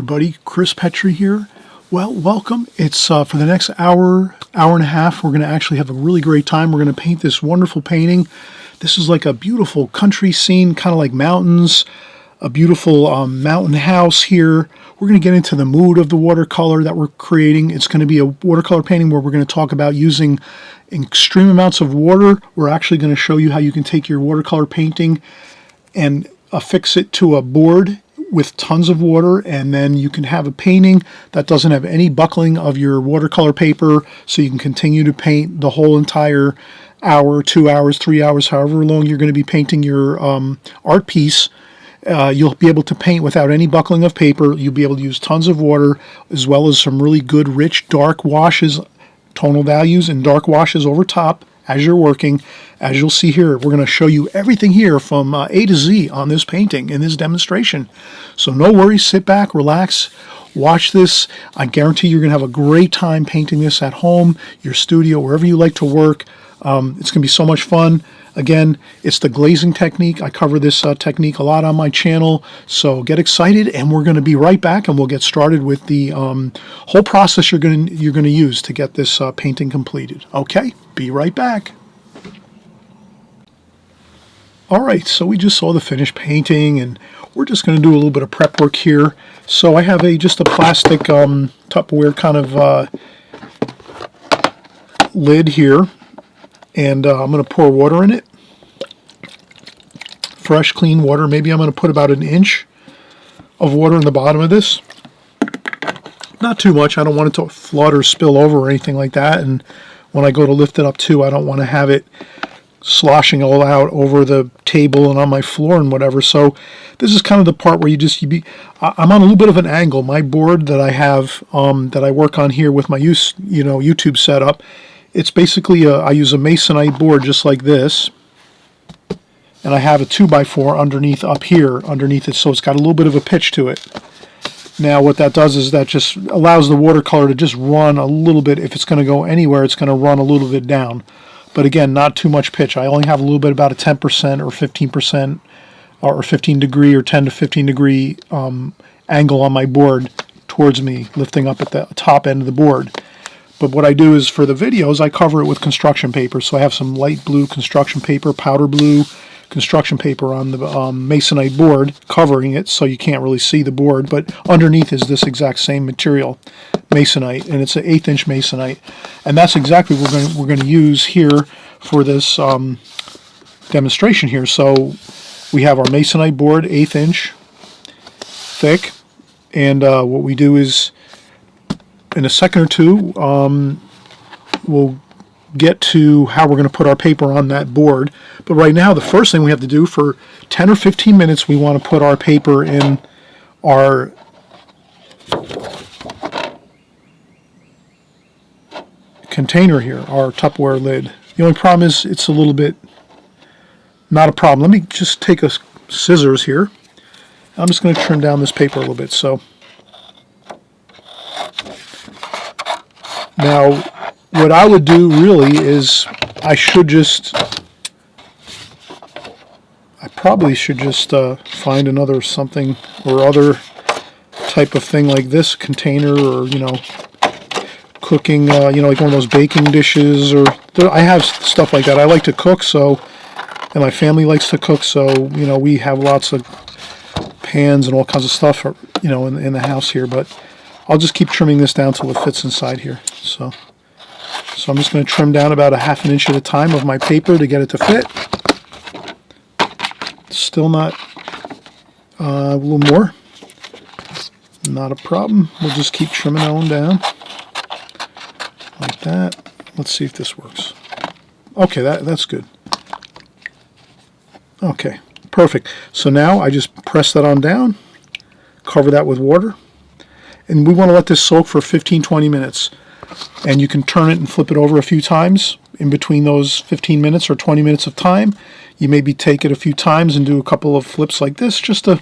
everybody, Chris Petri here. Well, welcome. It's for the next hour and a half, we're going to actually have a really great time. We're going to paint this wonderful painting. This is like a beautiful country scene, kind of like mountains, a beautiful mountain house here. We're going to get into the mood of the watercolor that we're creating. It's going to be a watercolor painting where we're going to talk about using extreme amounts of water. We're actually going to show you how you can take your watercolor painting and affix it to a board with tons of water, and then you can have a painting that doesn't have any buckling of your watercolor paper, so you can continue to paint the whole entire hour, 2 hours, 3 hours, however long you're going to be painting your art piece. You'll be able to paint without any buckling of paper. You'll be able to use tons of water, as well as some really good, rich, dark washes, tonal values and dark washes over top as you're working. As you'll see here, we're going to show you everything here from A to Z on this painting in this demonstration. So no worries, sit back, relax, watch this. I guarantee you're going to have a great time painting this at home, your studio, wherever you like to work. It's going to be so much fun. Again, it's the glazing technique. I cover this technique a lot on my channel, so get excited, and we're going to be right back, and we'll get started with the whole process you're going to use to get this painting completed. Okay, be right back. All right, so we just saw the finished painting, and we're just going to do a little bit of prep work here. So I have just a plastic Tupperware kind of lid here, and I'm going to pour water in it. Fresh, clean water. Maybe I'm going to put about an inch of water in the bottom of this. Not too much. I don't want it to flood or spill over or anything like that. And when I go to lift it up too, I don't want to have it sloshing all out over the table and on my floor and whatever. So this is kind of the part where I'm on a little bit of an angle. My board that I have, that I work on here with my YouTube setup, it's basically I use a masonite board just like this, and I have a 2x4 underneath up here underneath it, so it's got a little bit of a pitch to it. Now what that does is that just allows the watercolor to just run a little bit. If it's going to go anywhere, it's going to run a little bit down. But again, not too much pitch. I only have a little bit, about a 10% or 15% or 15 degree or 10 to 15 degree angle on my board towards me, lifting up at the top end of the board. But what I do is, for the videos, I cover it with construction paper. So I have some light blue construction paper, powder blue construction paper on the masonite board, covering it so you can't really see the board. But underneath is this exact same material, masonite, and it's an 1/8 inch masonite. And that's exactly what we're going to use here for this demonstration here. So we have our masonite board, 1/8 inch thick, and what we do is, in a second or two, we'll get to how we're going to put our paper on that board. But right now, the first thing we have to do, for 10 or 15 minutes, we want to put our paper in our container here, our Tupperware lid. The only problem is it's a little bit not a problem. Let me just take a scissors here. I'm just going to trim down this paper a little bit. So now, what I would do really is I probably should just find another something or other type of thing like this, container, or cooking, like one of those baking dishes, or I have stuff like that. I like to cook, and my family likes to cook, so we have lots of pans and all kinds of stuff, in the house here. But I'll just keep trimming this down till it fits inside here. So I'm just going to trim down about a 1/2 inch at a time of my paper to get it to fit. Still not, a little more. Not a problem. We'll just keep trimming on down like that. Let's see if this works. Okay, that's good. Okay, perfect. So now I just press that on down, cover that with water, and we want to let this soak for 15-20 minutes. And you can turn it and flip it over a few times in between those 15 minutes or 20 minutes of time. You maybe take it a few times and do a couple of flips like this, just to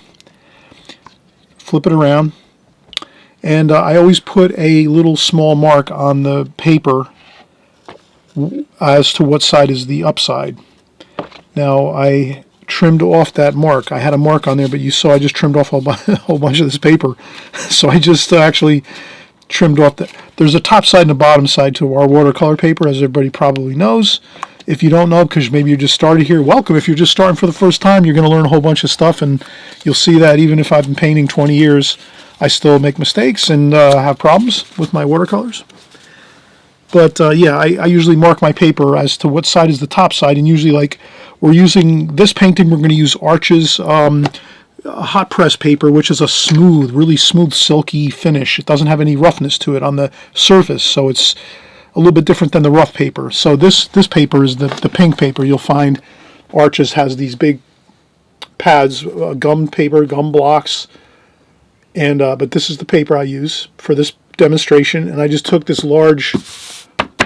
flip it around. And I always put a little small mark on the paper as to what side is the upside. Now, I trimmed off that mark. I had a mark on there, but you saw I just trimmed off a whole bunch of this paper. So I just actually trimmed off the. There's a top side and a bottom side to our watercolor paper, as everybody probably knows. If you don't know, because maybe you just started here, welcome. If you're just starting for the first time, you're going to learn a whole bunch of stuff, and you'll see that even if I've been painting 20 years, I still make mistakes and have problems with my watercolors. But yeah, I usually mark my paper as to what side is the top side, and usually, like, we're using this painting, we're going to use Arches hot press paper, which is a smooth, really smooth, silky finish. It doesn't have any roughness to it on the surface, so it's a little bit different than the rough paper. So this paper is the pink paper. You'll find Arches has these big pads, gum paper, gum blocks, and but this is the paper I use for this demonstration. And I just took this large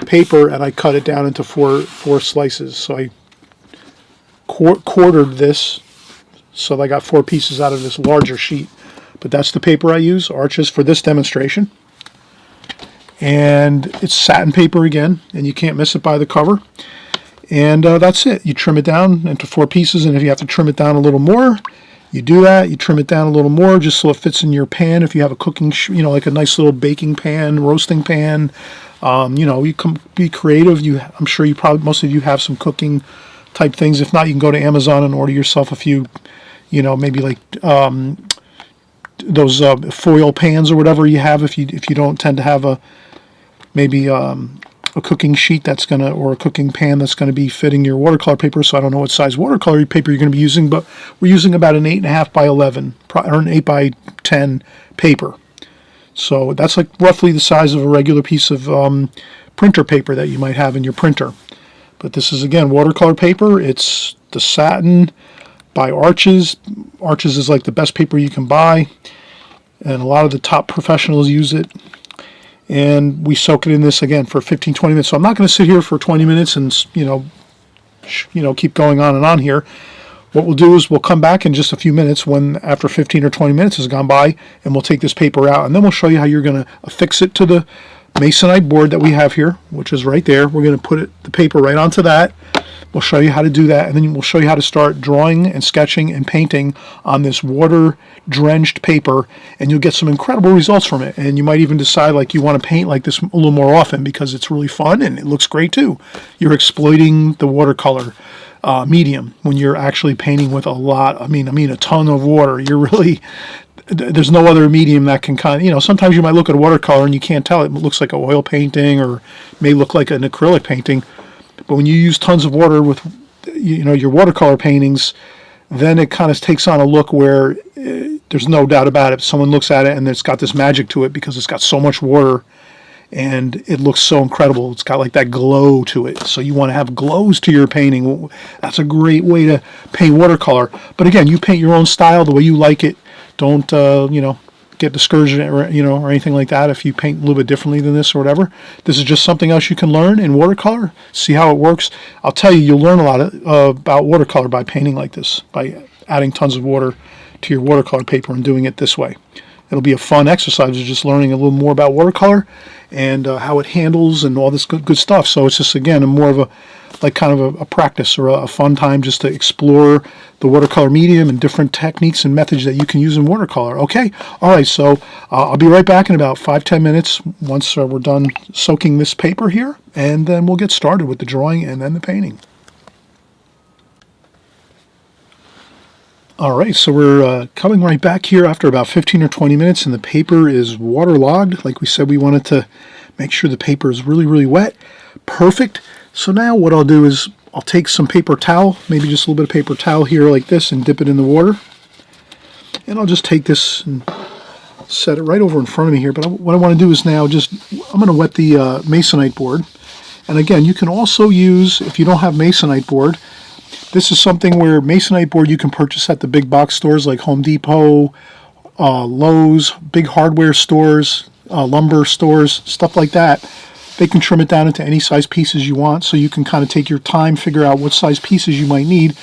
paper and I cut it down into four slices. So I quartered this, so that I got 4 pieces out of this larger sheet. But that's the paper I use, Arches, for this demonstration. And it's satin paper again, and you can't miss it by the cover. And that's it. You trim it down into 4 pieces, and if you have to trim it down a little more, you do that. You trim it down a little more just so it fits in your pan. If you have a cooking, like a nice little baking pan, roasting pan, you can be creative. I'm sure most of you have some cooking type things. If not, you can go to Amazon and order yourself a few, maybe like those foil pans or whatever you have. If you don't tend to have a cooking sheet or a cooking pan that's gonna be fitting your watercolor paper. So I don't know what size watercolor paper you're gonna be using, but we're using about an 8.5 by 11 or an 8 by 10 paper. So that's like roughly the size of a regular piece of printer paper that you might have in your printer. But this is, again, watercolor paper. It's the satin by Arches. Arches is like the best paper you can buy, and a lot of the top professionals use it. And we soak it in this again for 15-20 minutes. So I'm not going to sit here for 20 minutes and keep going on and on here. What we'll do is we'll come back in just a few minutes after 15 or 20 minutes has gone by, and we'll take this paper out, and then we'll show you how you're going to affix it to the masonite board that we have here, which is right there. We're going to put the paper right onto that. We'll show you how to do that, and then we'll show you how to start drawing and sketching and painting on this water-drenched paper, and you'll get some incredible results from it. And you might even decide like you want to paint like this a little more often because it's really fun and it looks great too. You're exploiting the watercolor medium when you're actually painting with a ton of water. There's no other medium that can sometimes you might look at a watercolor and you can't tell. It looks like an oil painting or may look like an acrylic painting. But when you use tons of water with, your watercolor paintings, then it kind of takes on a look where there's no doubt about it. Someone looks at it and it's got this magic to it because it's got so much water and it looks so incredible. It's got like that glow to it. So you want to have glows to your painting. That's a great way to paint watercolor. But again, you paint your own style the way you like it. Don't, get discouraged or anything like that if you paint a little bit differently than this or whatever. This is just something else you can learn in watercolor. See how it works. I'll tell you'll learn a lot about watercolor by painting like this, by adding tons of water to your watercolor paper and doing it this way. It'll be a fun exercise of just learning a little more about watercolor and how it handles and all this good stuff. So it's just, again, more of a practice or a fun time just to explore the watercolor medium and different techniques and methods that you can use in watercolor. Okay, all right, so I'll be right back in about 5-10 minutes once we're done soaking this paper here, and then we'll get started with the drawing and then the painting. All right, so we're coming right back here after about 15 or 20 minutes, and the paper is waterlogged. Like we said, we wanted to make sure the paper is really, really wet. Perfect. So now what I'll do is I'll take some paper towel, maybe just a little bit of paper towel here like this, and dip it in the water. And I'll just take this and set it right over in front of me here. But what I want to do is now I'm going to wet the masonite board. And again, you can also use, if you don't have masonite board, this is something where masonite board you can purchase at the big box stores like Home Depot, Lowe's, big hardware stores, lumber stores, stuff like that. They can trim it down into any size pieces you want, so you can kind of take your time, figure out what size pieces you might need.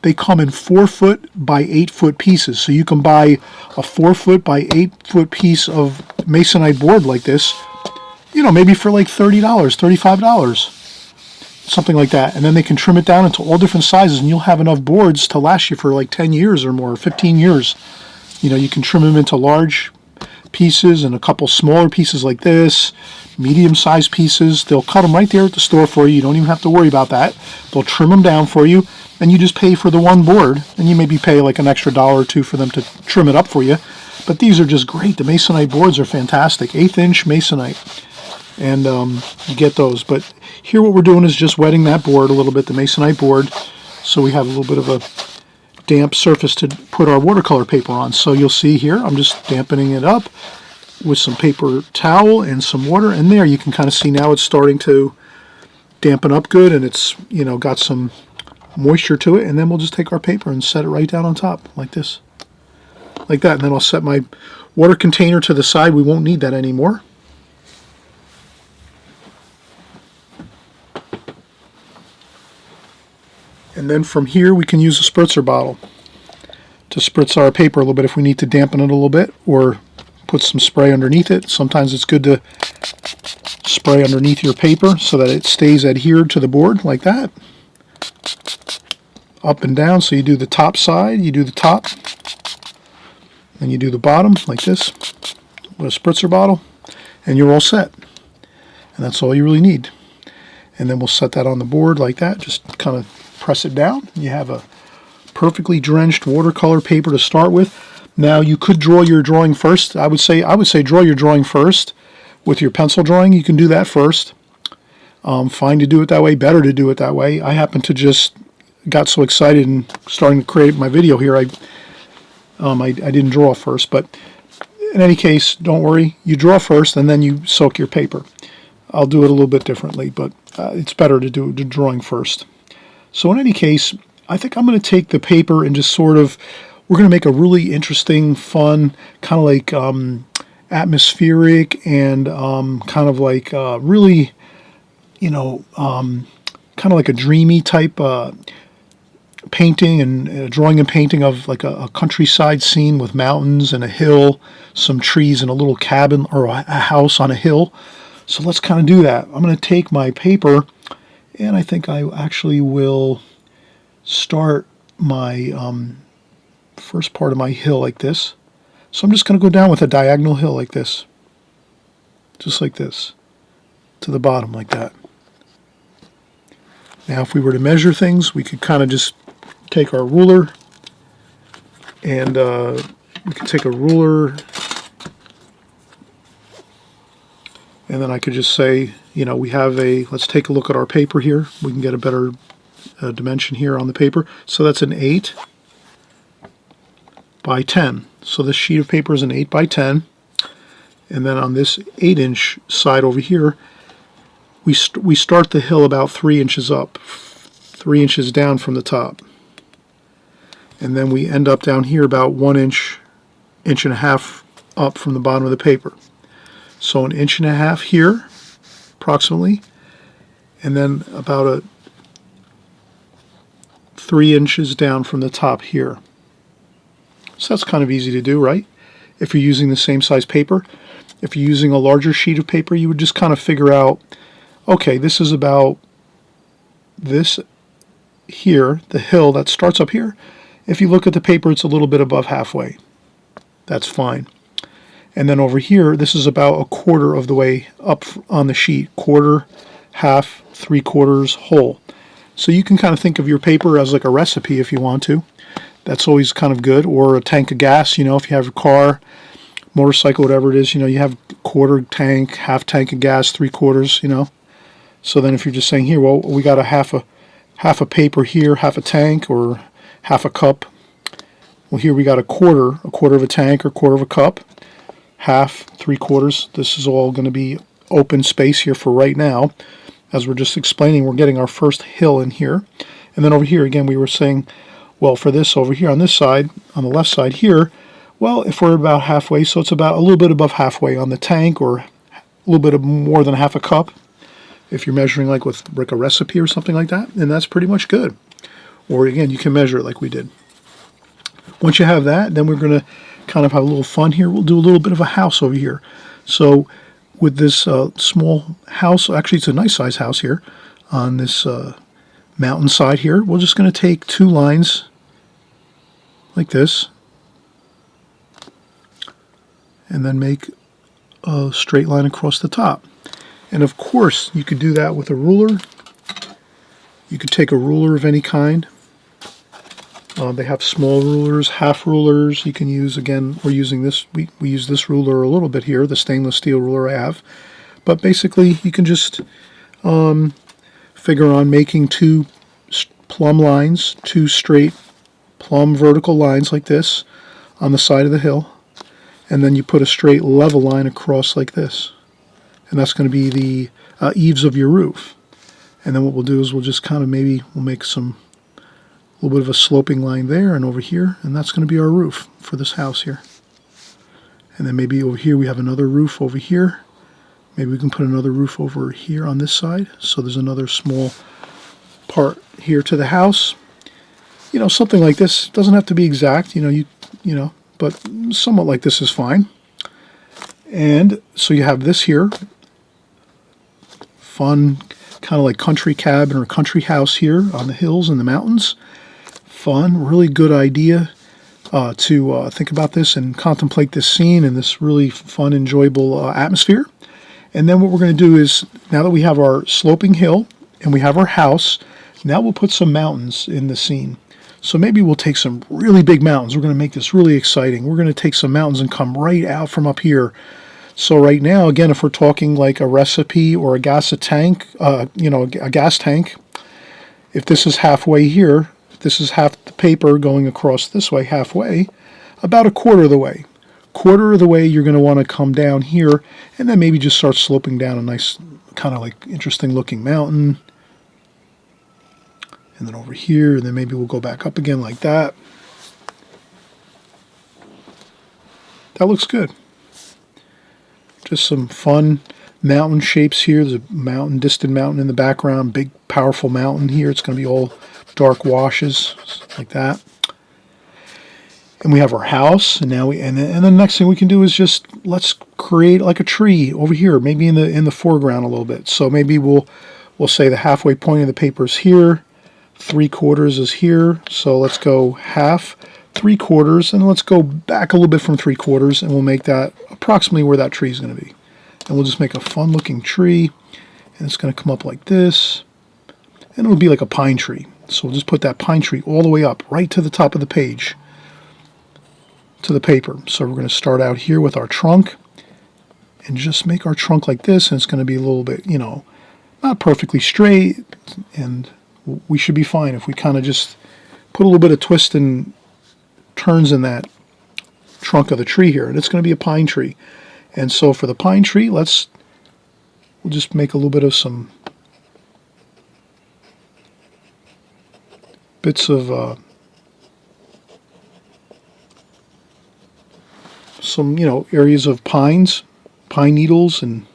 They come in 4-foot by 8-foot pieces, so you can buy a 4-foot by 8-foot piece of masonite board like this, maybe for like $30, $35. something like that. And then they can trim it down into all different sizes, and you'll have enough boards to last you for like 10 years or more, 15 years. You know, you can trim them into large pieces and a couple smaller pieces like this, medium-sized pieces. They'll cut them right there at the store for you. You don't even have to worry about that. They'll trim them down for you, and you just pay for the one board, and you maybe pay like an extra $1 or $2 for them to trim it up for you. But these are just great. The Masonite boards are fantastic. 1/8" Masonite. And you get those. But here what we're doing is just wetting that board a little bit, the Masonite board, so we have a little bit of a damp surface to put our watercolor paper on. So you'll see here, I'm just dampening it up with some paper towel and some water. And there you can kind of see now it's starting to dampen up good, and it's, you know, got some moisture to it. And then we'll just take our paper and set it right down on top like this. Like that. And then I'll set my water container to the side. We won't need that anymore. And then from here we can use a spritzer bottle to spritz our paper a little bit if we need to dampen it a little bit, or put some spray underneath it. Sometimes it's good to spray underneath your paper so that it stays adhered to the board like that. Up and down, so you do the top side, you do the top, and you do the bottom like this with a spritzer bottle, and you're all set. And that's all you really need. And then we'll set that on the board like that, just kind of press it down. You have a perfectly drenched watercolor paper to start with. Now you could draw your drawing first. I would say draw your drawing first with your pencil drawing. You can do that first. Fine to do it that way, better to do it that way. I happen to just got so excited and starting to create my video here, I didn't draw first. But in any case, don't worry. You draw first and then you soak your paper. I'll do it a little bit differently, but it's better to do the drawing first. So in any case, I think I'm going to take the paper and just sort of, we're going to make a really interesting, fun, kind of like atmospheric and kind of like really, you know, kind of like a dreamy type painting and drawing and painting of like a countryside scene with mountains and a hill, some trees and a little cabin or a house on a hill. So let's kind of do that. I'm going to take my paper, and I think I actually will start my first part of my hill like this. So I'm just going to go down with a diagonal hill like this. Just like this. To the bottom like that. Now if we were to measure things, we could kind of just take our ruler, and we could take a ruler, and then I could just say, you know, we have a, let's take a look at our paper here. We can get a better dimension here on the paper. So that's an 8 by 10. So this sheet of paper is an 8 by 10. And then on this 8-inch side over here, we start the hill about 3 inches up, 3 inches down from the top. And then we end up down here about 1 inch, inch and a half up from the bottom of the paper. So an inch and a half here, approximately, and then about 3 inches down from the top here. So that's kind of easy to do, right? If you're using the same size paper. If you're using a larger sheet of paper, you would just kind of figure out, okay, this is about this here, the hill that starts up here. If you look at the paper, it's a little bit above halfway. That's fine. And then over here, this is about a quarter of the way up on the sheet. Quarter, half, 3/4, whole. So you can kind of think of your paper as like a recipe if you want to. That's always kind of good. Or a tank of gas, you know, if you have a car, motorcycle, whatever it is, you know, you have quarter tank, half tank of gas, 3/4, you know. So then if you're just saying here, well, we got a half a paper here, half a tank, or half a cup. Well, here we got a quarter of a tank or quarter of a cup, half, 3/4. This is all going to be open space here for right now. As we're just explaining, we're getting our first hill in here. And then over here, again, we were saying, well, for this over here on this side, on the left side here, well, if we're about halfway, so it's about a little bit above halfway on the tank, or a little bit of more than half a cup, if you're measuring like with like a recipe or something like that, and that's pretty much good. Or again, you can measure it like we did. Once you have that, then we're going to kind of have a little fun here. We'll do a little bit of a house over here. So with this small house, actually it's a nice size house here. on this mountainside here. We're just going to take 2 lines like this and then make a straight line across the top. And of course, you could do that with a ruler. You could take a ruler of any kind. They have small rulers, half rulers. You can use, again, we're using this, we use this ruler a little bit here, the stainless steel ruler I have. But basically, you can just figure on making 2 plumb lines, 2 straight plumb vertical lines like this on the side of the hill. And then you put a straight level line across like this. And that's going to be the eaves of your roof. And then what we'll do is we'll just kind of we'll make a little bit of a sloping line there and over here, and that's going to be our roof for this house here. And then maybe over here we have another roof over here. Maybe we can put another roof over here on this side. So there's another small part here to the house. You know, something like this. Doesn't have to be exact, you know, but somewhat like this is fine. And so you have this here. Fun, kind of like country cabin or country house here on the hills and the mountains. Fun, really good idea to think about this and contemplate this scene in this really fun, enjoyable atmosphere. And then what we're going to do is, now that we have our sloping hill and we have our house, now we'll put some mountains in the scene. So maybe we'll take some really big mountains. We're going to make this really exciting. We're going to take some mountains and come right out from up here. So right now, again, if we're talking like a recipe or a gas tank, a gas tank, if this is halfway here, this is half the paper going across this way halfway, about a quarter of the way. Quarter of the way you're going to want to come down here and then maybe just start sloping down a nice kind of like interesting looking mountain. And then over here, and then maybe we'll go back up again like that. That looks good. Just some fun mountain shapes here. There's a mountain, distant mountain in the background, big powerful mountain here. It's going to be all dark washes like that. And we have our house, and now and the next thing we can do is just let's create like a tree over here, maybe in the foreground a little bit. So maybe we'll say the halfway point of the paper is here, 3/4 is here. So let's go half, 3/4, and let's go back a little bit from 3/4, and we'll make that approximately where that tree is going to be. And we'll just make a fun looking tree, and it's going to come up like this, and it'll be like a pine tree. So we'll just put that pine tree all the way up, right to the top of the page, to the paper. So we're going to start out here with our trunk, and just make our trunk like this, and it's going to be a little bit, not perfectly straight, and we should be fine if we kind of just put a little bit of twist and turns in that trunk of the tree here, and it's going to be a pine tree. And so for the pine tree, we'll just make a little bit of some bits of some areas of pine needles, and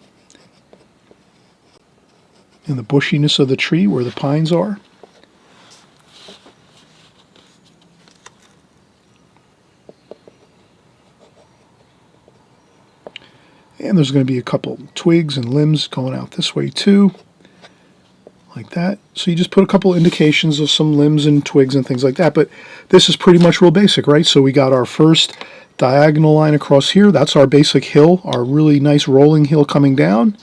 the bushiness of the tree where the pines are. And there's going to be a couple twigs and limbs going out this way too, like that. So you just put a couple indications of some limbs and twigs and things like that. But this is pretty much real basic, right? So we got our first diagonal line across here. That's our basic hill, our really nice rolling hill coming down.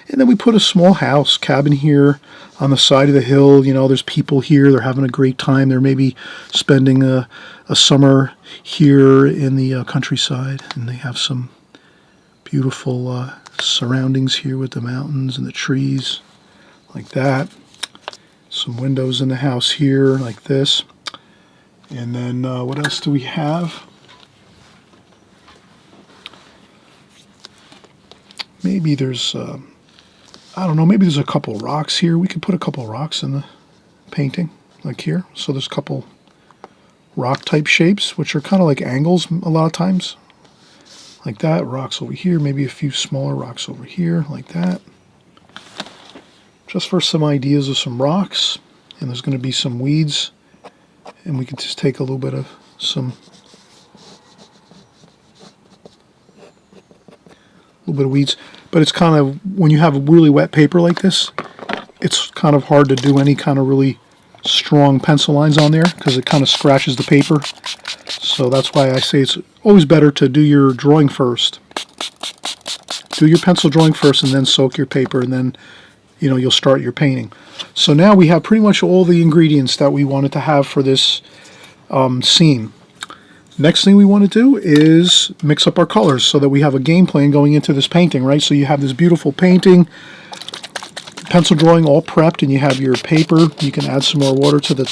And then we put a small house, cabin here on the side of the hill. There's people here. They're having a great time. They're maybe spending a summer here in the countryside, and they have some beautiful surroundings here with the mountains and the trees like that. Some windows in the house here like this. And then what else do we have? Maybe there's I don't know, maybe there's a couple rocks here. We could put a couple rocks in the painting like here. So there's a couple rock type shapes, which are kind of like angles a lot of times. Like that, rocks over here, maybe a few smaller rocks over here, like that. Just for some ideas of some rocks. And there's going to be some weeds. And we can just take a little bit of weeds. But it's kind of, when you have really wet paper like this, it's kind of hard to do any kind of really strong pencil lines on there because it kind of scratches the paper. So that's why I say it's always better to do your drawing first. Do your pencil drawing first and then soak your paper, and then you'll start your painting. So now we have pretty much all the ingredients that we wanted to have for this scene. Next thing we want to do is mix up our colors so that we have a game plan going into this painting, right? So you have this beautiful painting, pencil drawing all prepped, and you have your paper. You can add some more water to the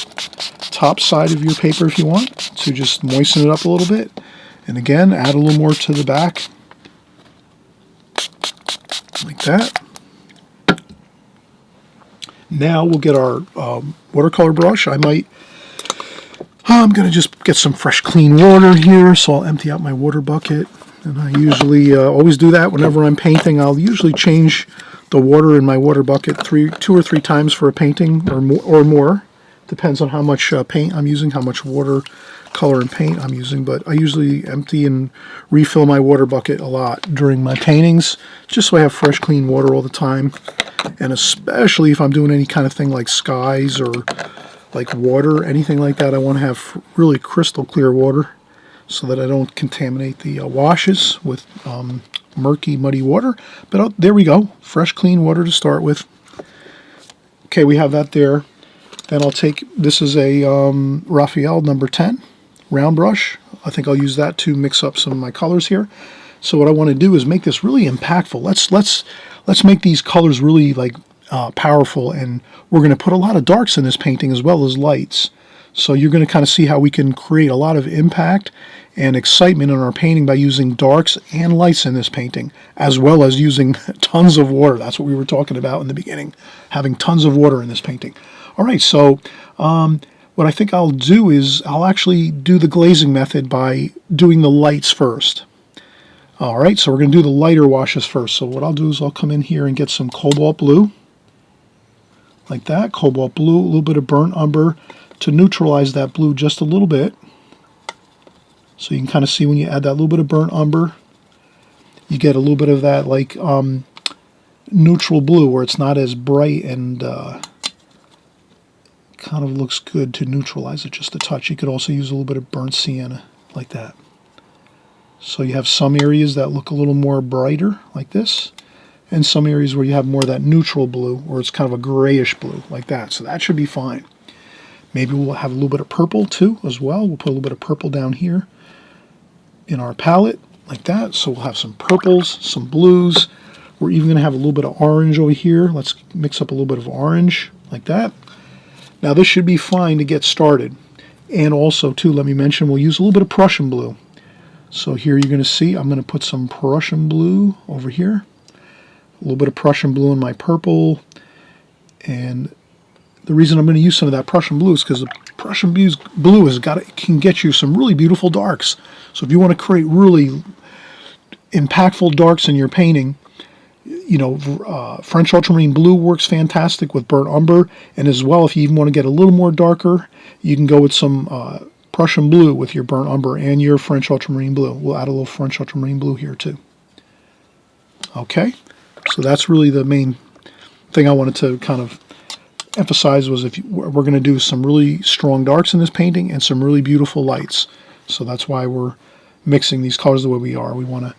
top side of your paper if you want to just moisten it up a little bit. And again, add a little more to the back, like that. Now we'll get our watercolor brush. I'm going to just get some fresh clean water here, so I'll empty out my water bucket. And I usually always do that whenever I'm painting. I'll usually change the water in my water bucket 2 or 3 times for a painting or more. Depends on how much paint I'm using, how much watercolor and paint I'm using. But I usually empty and refill my water bucket a lot during my paintings, just so I have fresh clean water all the time. And especially if I'm doing any kind of thing like skies or like water, anything like that, I want to have really crystal clear water so that I don't contaminate the washes with murky, muddy water. But there we go, fresh clean water to start with. Okay, we have that there. Then I'll take, this is a Raphael number 10 round brush. I think I'll use that to mix up some of my colors here. So what I want to do is make this really impactful. Let's make these colors really like powerful, and we're going to put a lot of darks in this painting as well as lights. So you're going to kind of see how we can create a lot of impact and excitement in our painting by using darks and lights in this painting, as well as using tons of water. That's what we were talking about in the beginning, having tons of water in this painting. All right, so what I think I'll do is I'll actually do the glazing method by doing the lights first. All right, so we're going to do the lighter washes first. So what I'll do is I'll come in here and get some cobalt blue, like that, cobalt blue, a little bit of burnt umber to neutralize that blue just a little bit. So you can kind of see when you add that little bit of burnt umber, you get a little bit of that like neutral blue where it's not as bright and kind of looks good to neutralize it just a touch. You could also use a little bit of burnt sienna like that. So you have some areas that look a little more brighter like this, and some areas where you have more of that neutral blue, or it's kind of a grayish blue like that. So that should be fine. Maybe we'll have a little bit of purple too as well. We'll put a little bit of purple down here in our palette like that. So we'll have some purples, some blues. We're even going to have a little bit of orange over here. Let's mix up a little bit of orange like that. Now this should be fine to get started. And also too, let me mention, we'll use a little bit of Prussian blue. So here you're going to see I'm going to put some Prussian blue over here. A little bit of Prussian blue in my purple. And the reason I'm going to use some of that Prussian blue is because the Prussian blue can get you some really beautiful darks. So if you want to create really impactful darks in your painting, French ultramarine blue works fantastic with burnt umber, and as well, if you even want to get a little more darker, you can go with some Prussian blue with your burnt umber and your French ultramarine blue. We'll add a little French ultramarine blue here too. Okay, so that's really the main thing I wanted to kind of emphasize was we're going to do some really strong darks in this painting and some really beautiful lights. So that's why we're mixing these colors the way we are. We want to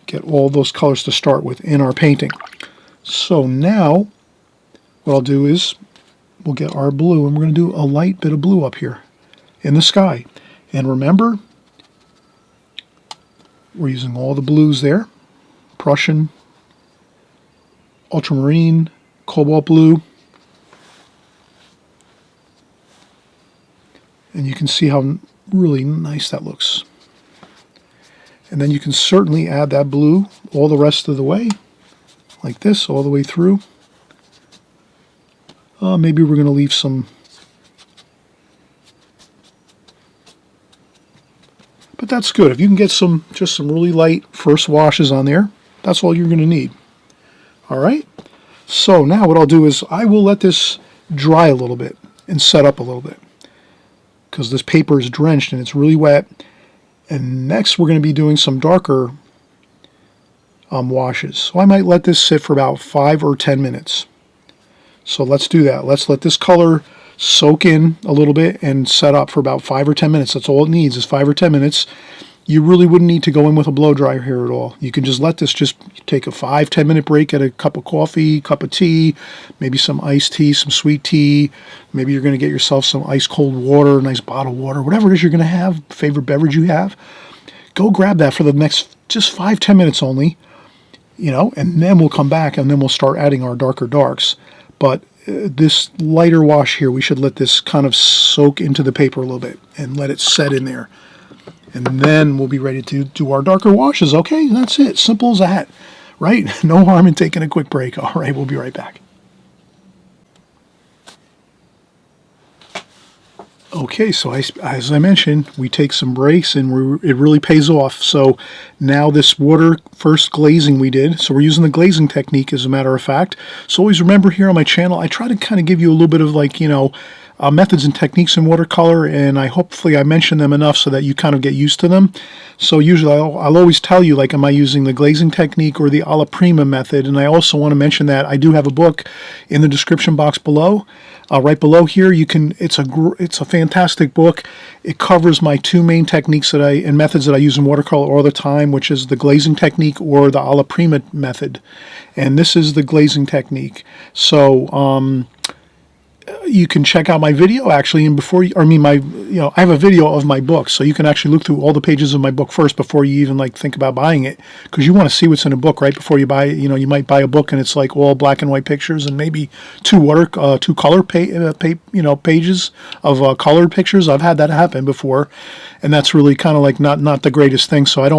get all those colors to start with in our painting. So now what I'll do is we'll get our blue, and we're going to do a light bit of blue up here in the sky. And remember, we're using all the blues there. Prussian, ultramarine, cobalt blue. And you can see how really nice that looks. And then you can certainly add that blue all the rest of the way, like this, all the way through. Maybe we're going to leave some, but that's good. If you can get just some really light first washes on there, that's all you're going to need. All right. So now what I'll do is I will let this dry a little bit and set up a little bit because this paper is drenched and it's really wet. And next we're going to be doing some darker washes. So I might let this sit for about 5 or 10 minutes. So let's do that. Let's let this color soak in a little bit and set up for about 5 or 10 minutes. That's all it needs is 5 or 10 minutes. You really wouldn't need to go in with a blow dryer here at all. You can just let this just take a 5-10 minute break, at a cup of coffee, cup of tea, maybe some iced tea, some sweet tea. Maybe you're going to get yourself some ice cold water, nice bottled water, whatever it is you're going to have, favorite beverage you have. Go grab that for the next just 5-10 minutes only, you know, and then we'll come back and then we'll start adding our darker darks. But this lighter wash here, we should let this kind of soak into the paper a little bit and let it set in there. And then we'll be ready to do our darker washes. Okay, that's it. Simple as that, right? No harm in taking a quick break. All right, we'll be right back. Okay, so as I mentioned, we take some breaks and it really pays off. So now this water first glazing we did, so we're using the glazing technique as a matter of fact. So always remember here on my channel, I try to kind of give you a little bit of like, you know, methods and techniques in watercolor, and hopefully I mention them enough so that you kind of get used to them. So usually I'll always tell you, like, am I using the glazing technique or the alla prima method? And I also want to mention that I do have a book in the description box below. Right below here, you can. It's a fantastic book. It covers my 2 main techniques and methods that I use in watercolor all the time, which is the glazing technique or the alla prima method. And this is the glazing technique. So you can check out my video actually, and I have a video of my book, so you can actually look through all the pages of my book first before you even like think about buying it, because you want to see what's in a book right before you buy it. You know, you might buy a book and it's like all black and white pictures and maybe two color pages of colored pictures. I've had that happen before, and that's really kind of like not the greatest thing. So I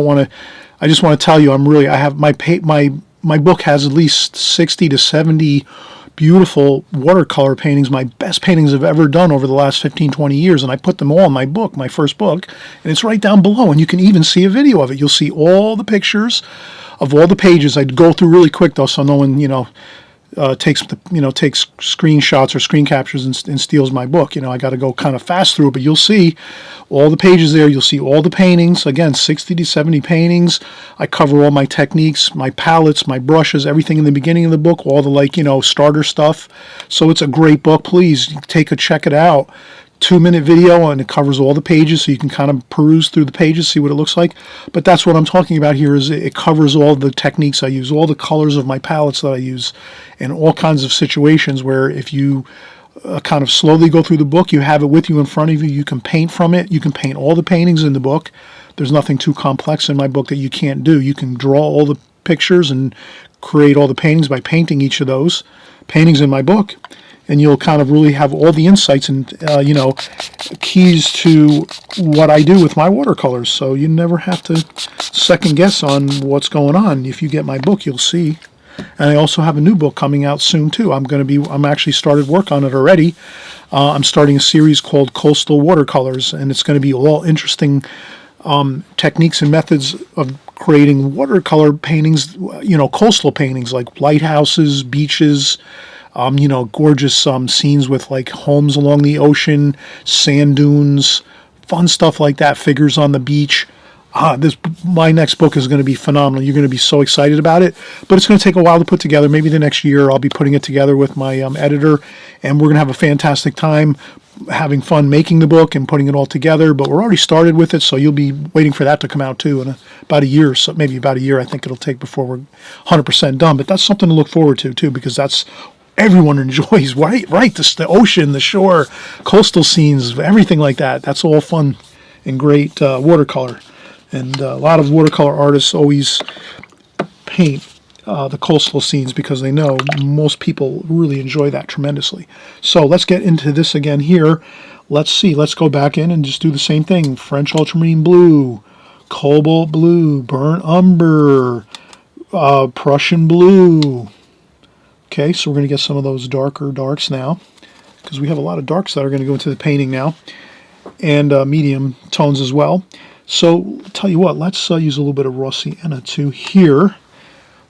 just want to tell you, I have my book has at least 60 to 70 beautiful watercolor paintings, my best paintings I've ever done over the last 15-20 years, and I put them all in my book, my first book, and it's right down below, and you can even see a video of it. You'll see all the pictures of all the pages. I'd go through really quick though, so no one takes screenshots or screen captures and steals my book. You know, I got to go kind of fast through it, but you'll see all the pages there. You'll see all the paintings. Again, 60 to 70 paintings. I cover all my techniques, my palettes, my brushes, everything in the beginning of the book, all the starter stuff. So it's a great book. Please check it out. 2-minute video, and it covers all the pages, so you can kind of peruse through the pages, see what it looks like. But that's what I'm talking about here, is it covers all the techniques I use, all the colors of my palettes that I use, and all kinds of situations where if you kind of slowly go through the book, you have it with you in front of you, you can paint from it, you can paint all the paintings in the book. There's nothing too complex in my book that you can't do. You can draw all the pictures and create all the paintings by painting each of those paintings in my book. And you'll kind of really have all the insights and, keys to what I do with my watercolors. So you never have to second guess on what's going on. If you get my book, you'll see. And I also have a new book coming out soon too. I'm actually started work on it already. I'm starting a series called Coastal Watercolors, and it's going to be all interesting techniques and methods of creating watercolor paintings, coastal paintings like lighthouses, beaches, gorgeous scenes with like homes along the ocean, sand dunes, fun stuff like that, figures on the beach. My next book is going to be phenomenal. You're going to be so excited about it, but it's going to take a while to put together. Maybe the next year I'll be putting it together with my editor, and we're going to have a fantastic time having fun making the book and putting it all together. But we're already started with it, so you'll be waiting for that to come out too in about a year. So maybe about a year I think it'll take before we're 100% done. But that's something to look forward to too, because that's everyone enjoys, right? The ocean, the shore, coastal scenes, everything like that. That's all fun and great watercolor. And a lot of watercolor artists always paint the coastal scenes because they know most people really enjoy that tremendously. So let's get into this again here. Let's see. Let's go back in and just do the same thing. French ultramarine blue, cobalt blue, burnt umber, Prussian blue. Okay, so we're going to get some of those darker darks now, because we have a lot of darks that are going to go into the painting now, and medium tones as well. So tell you what, let's use a little bit of raw sienna too here.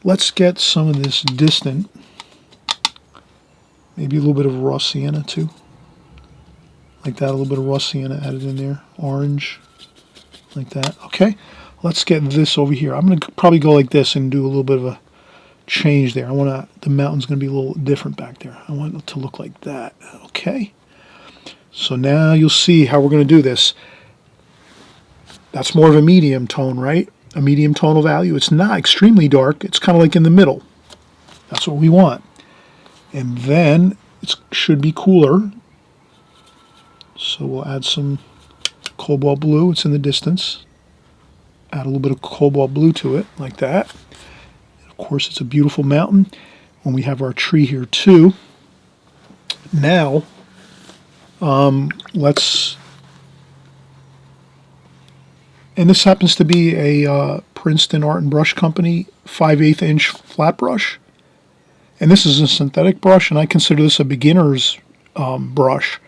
Let's get some of this distant, maybe a little bit of raw sienna too, like that, a little bit of raw sienna added in there, orange, like that. Okay, let's get this over here. I'm going to probably go like this and do a little bit of a change there. I want the mountain's going to be a little different back there. I want it to look like that. Okay. So now you'll see how we're going to do this. That's more of a medium tone, right? A medium tonal value. It's not extremely dark. It's kind of like in the middle. That's what we want. And then it should be cooler. So we'll add some cobalt blue. It's in the distance. Add a little bit of cobalt blue to it, like that. And of course, it's a beautiful mountain. When we have our tree here too. Now, let's... And this happens to be a Princeton Art and Brush Company 5/8 inch flat brush. And this is a synthetic brush, and I consider this a beginner's brush.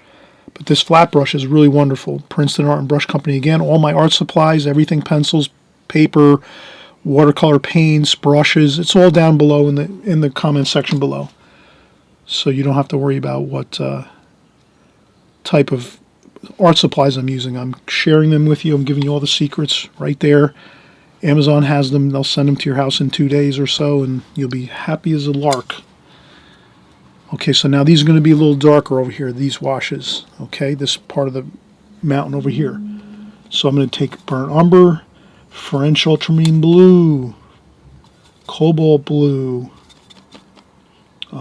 But this flat brush is really wonderful. Princeton Art and Brush Company. Again, all my art supplies, everything, pencils, paper, watercolor paints, brushes. It's all down below in the comment section below. So you don't have to worry about what type of art supplies I'm using. I'm sharing them with you. I'm giving you all the secrets right there. Amazon has them. They'll send them to your house in 2 days or so, and you'll be happy as a lark. Okay, so now these are going to be a little darker over here, these washes. Okay, this part of the mountain over here. So I'm going to take burnt umber, French ultramarine blue, cobalt blue,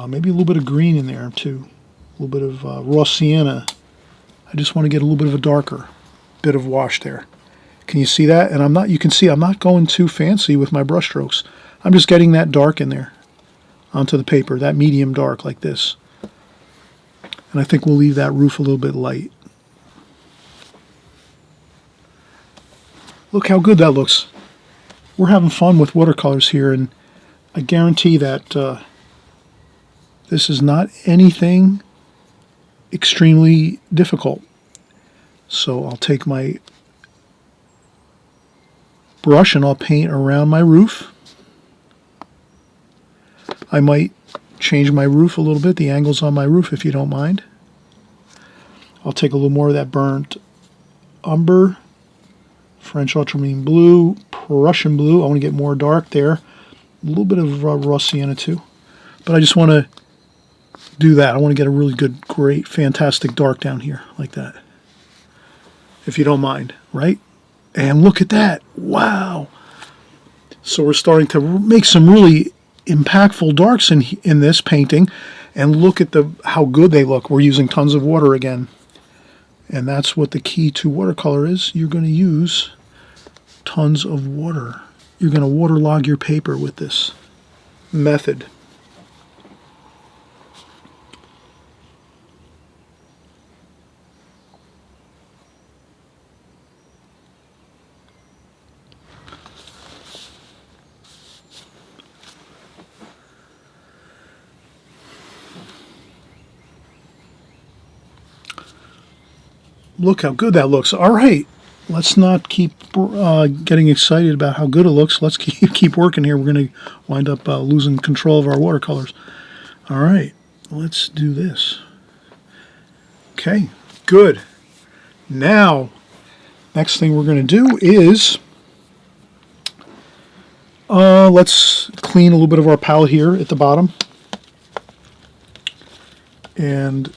maybe a little bit of green in there too, a little bit of raw sienna. I just want to get a little bit of a darker bit of wash there. Can you see that? And you can see I'm not going too fancy with my brush strokes. I'm just getting that dark in there onto the paper, that medium dark like this. And I think we'll leave that roof a little bit light. Look how good that looks. We're having fun with watercolors here, and I guarantee that this is not anything extremely difficult. So I'll take my brush and I'll paint around my roof. I might change my roof a little bit, the angles on my roof, if you don't mind. I'll take a little more of that burnt umber, French ultramarine blue, Prussian blue. I want to get more dark there. A little bit of raw sienna too. But I just want to do that. I want to get a really good, great, fantastic dark down here, like that. If you don't mind, right? And look at that. Wow. So we're starting to make some really impactful darks in this painting. And look at how good they look. We're using tons of water again. And that's what the key to watercolor is. You're going to use tons of water. You're going to waterlog your paper with this method. Look how good that looks. All right, let's not keep getting excited about how good it looks. Let's keep working here. We're going to wind up losing control of our watercolors. All right, let's do this. Okay, good. Now, next thing we're going to do is let's clean a little bit of our palette here at the bottom. And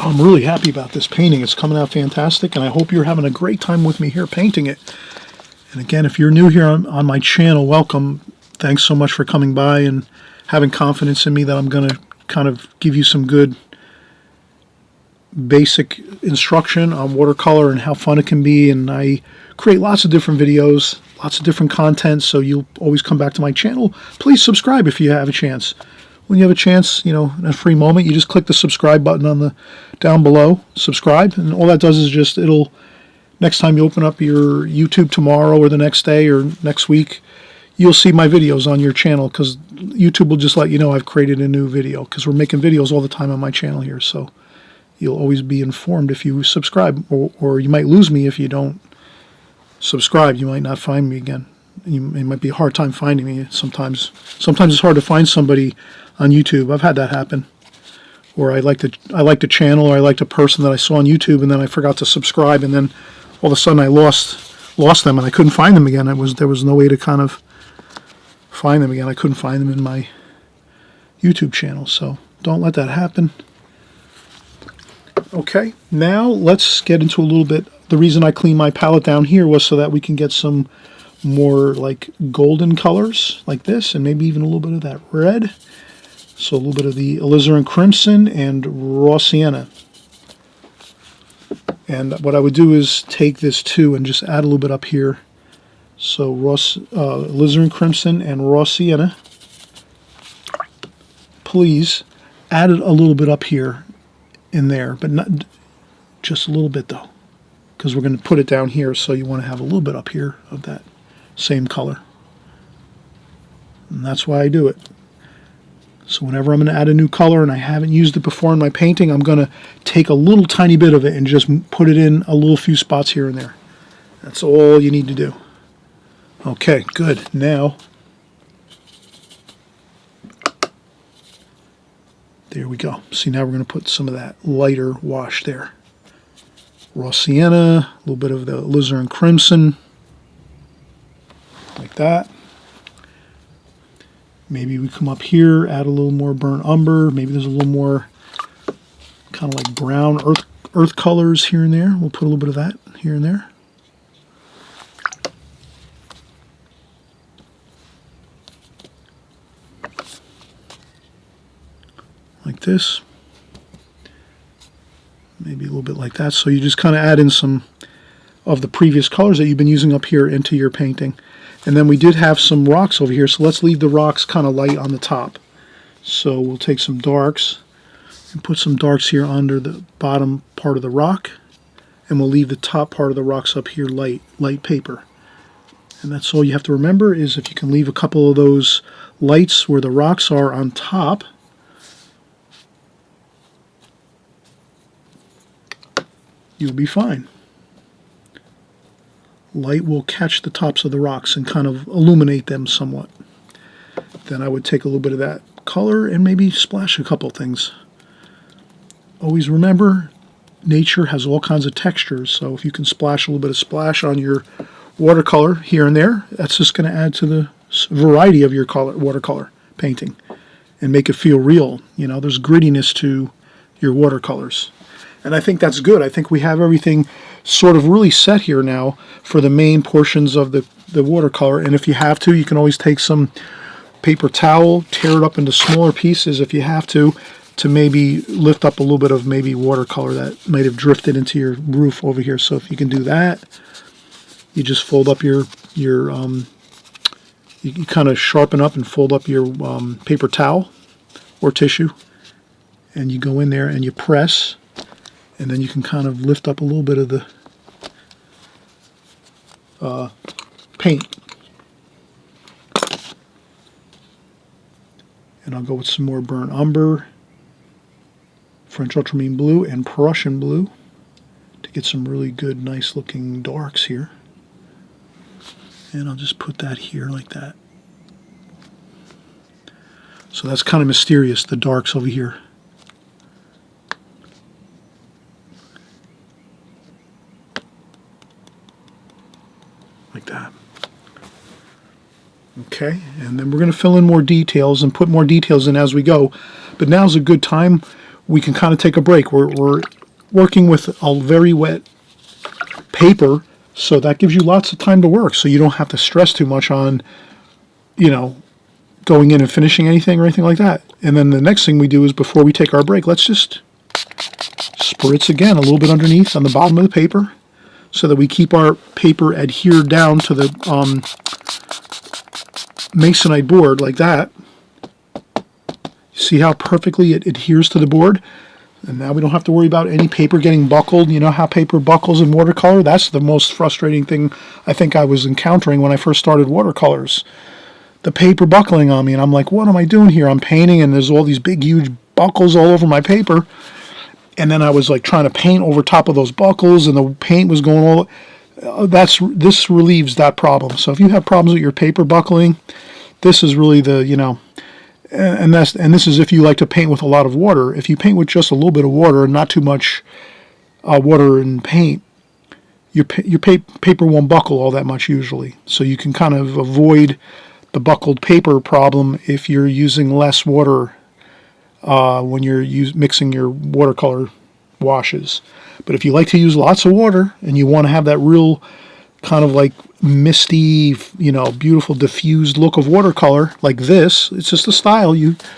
I'm really happy about this painting. It's coming out fantastic, and I hope you're having a great time with me here painting it. And again, if you're new here on my channel, welcome. Thanks so much for coming by and having confidence in me that I'm going to kind of give you some good basic instruction on watercolor and how fun it can be. And I create lots of different videos, lots of different content, so you'll always come back to my channel. Please subscribe if you have a chance. When you have a chance, in a free moment, you just click the subscribe button on the down below, subscribe, and all that does is just, next time you open up your YouTube tomorrow or the next day or next week, you'll see my videos on your channel, because YouTube will just let you know I've created a new video, because we're making videos all the time on my channel here, so you'll always be informed if you subscribe, or you might lose me if you don't subscribe. You might not find me again. It might be a hard time finding me sometimes. Sometimes it's hard to find somebody on YouTube. I've had that happen, where I liked the channel, or I liked a person that I saw on YouTube, and then I forgot to subscribe, and then all of a sudden I lost lost them and I couldn't find them again. There was no way to kind of find them again. I couldn't find them in my YouTube channel, so don't let that happen. Okay, now let's get into a little bit. The reason I cleaned my palette down here was so that we can get some more like golden colors like this, and maybe even a little bit of that red. So a little bit of the alizarin crimson and raw sienna. And what I would do is take this too and just add a little bit up here. So alizarin crimson and raw sienna. Please add it a little bit up here in there, but not just a little bit though, because we're going to put it down here, so you want to have a little bit up here of that same color. And that's why I do it. So whenever I'm going to add a new color and I haven't used it before in my painting, I'm going to take a little tiny bit of it and just put it in a little few spots here and there. That's all you need to do. Okay, good. Now, there we go. See, now we're going to put some of that lighter wash there. Raw sienna, a little bit of the alizarin crimson, like that. Maybe we come up here, add a little more burnt umber. Maybe there's a little more kind of like brown earth colors here and there. We'll put a little bit of that here and there. Like this. Maybe a little bit like that. So you just kind of add in some of the previous colors that you've been using up here into your painting. And then we did have some rocks over here, so let's leave the rocks kind of light on the top. So we'll take some darks and put some darks here under the bottom part of the rock, and we'll leave the top part of the rocks up here light paper. And that's all you have to remember, is if you can leave a couple of those lights where the rocks are on top, you'll be fine. Light will catch the tops of the rocks and kind of illuminate them somewhat. Then I would take a little bit of that color and maybe splash a couple things. Always remember, nature has all kinds of textures, so if you can splash a little bit of splash on your watercolor here and there, that's just going to add to the variety of your watercolor painting and make it feel real. You know, there's grittiness to your watercolors. And I think that's good. I think we have everything sort of really set here now for the main portions of the watercolor. And if you have to, you can always take some paper towel, tear it up into smaller pieces if you have to maybe lift up a little bit of maybe watercolor that might have drifted into your roof over here. So if you can do that, you just fold up you kind of sharpen up and fold up your paper towel or tissue, and you go in there and you press. And then you can kind of lift up a little bit of the paint. And I'll go with some more burnt umber, French ultramarine blue, and Prussian blue to get some really good, nice looking darks here. And I'll just put that here like that. So that's kind of mysterious, the darks over here. Like that. Okay, and then we're going to fill in more details and put more details in as we go. But now's a good time. We can kind of take a break. We're working with a very wet paper, so that gives you lots of time to work. So you don't have to stress too much on, you know, going in and finishing anything or anything like that. And then the next thing we do is, before we take our break, let's just spritz again a little bit underneath on the bottom of the paper, so that we keep our paper adhered down to the masonite board like that. See how perfectly it adheres to the board? And now we don't have to worry about any paper getting buckled. You know how paper buckles in watercolor? That's the most frustrating thing I think I was encountering when I first started watercolors. The paper buckling on me, and I'm like, what am I doing here? I'm painting and there's all these big huge buckles all over my paper. And then I was like trying to paint over top of those buckles, and the paint was going all. This relieves that problem. So if you have problems with your paper buckling, this is really the, you know, and this is if you like to paint with a lot of water. If you paint with just a little bit of water and not too much water and paint, paper won't buckle all that much usually. So you can kind of avoid the buckled paper problem if you're using less water when you're mixing your watercolor washes. But if you like to use lots of water and you want to have that real kind of like misty, beautiful diffused look of watercolor like this, it's just a style.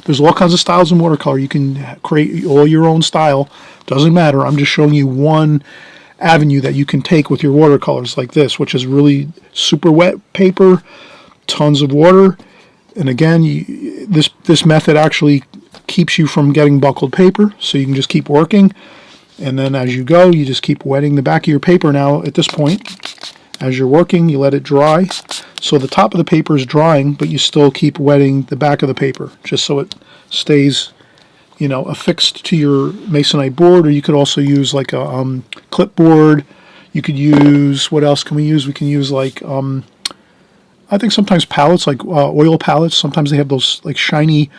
There's all kinds of styles in watercolor. You can create all your own style. Doesn't matter. I'm just showing you one avenue that you can take with your watercolors like this, which is really super wet paper, tons of water. And again, this method actually keeps you from getting buckled paper, so you can just keep working. And then as you go, you just keep wetting the back of your paper. Now at this point, as you're working, you let it dry. So the top of the paper is drying, but you still keep wetting the back of the paper, just so it stays, affixed to your masonite board. Or you could also use like a clipboard. You could use, what else can we use? We can use like, I think sometimes palettes, like oil palettes. Sometimes they have those like shiny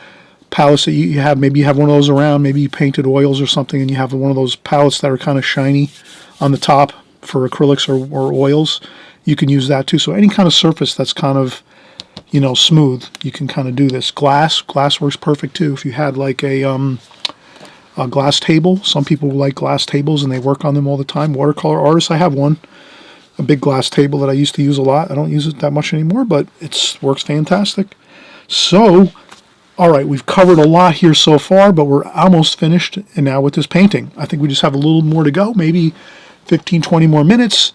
palettes that you have. Maybe you have one of those around. Maybe you painted oils or something and you have one of those palettes that are kind of shiny on the top for acrylics or oils. You can use that too. So any kind of surface that's kind of, smooth, you can kind of do this. Glass works perfect too. If you had like a glass table, some people like glass tables and they work on them all the time. Watercolor artists, I have one, a big glass table that I used to use a lot. I don't use it that much anymore, but it works fantastic. So, all right, we've covered a lot here so far, but we're almost finished. And now with this painting, I think we just have a little more to go, maybe 15, 20 more minutes,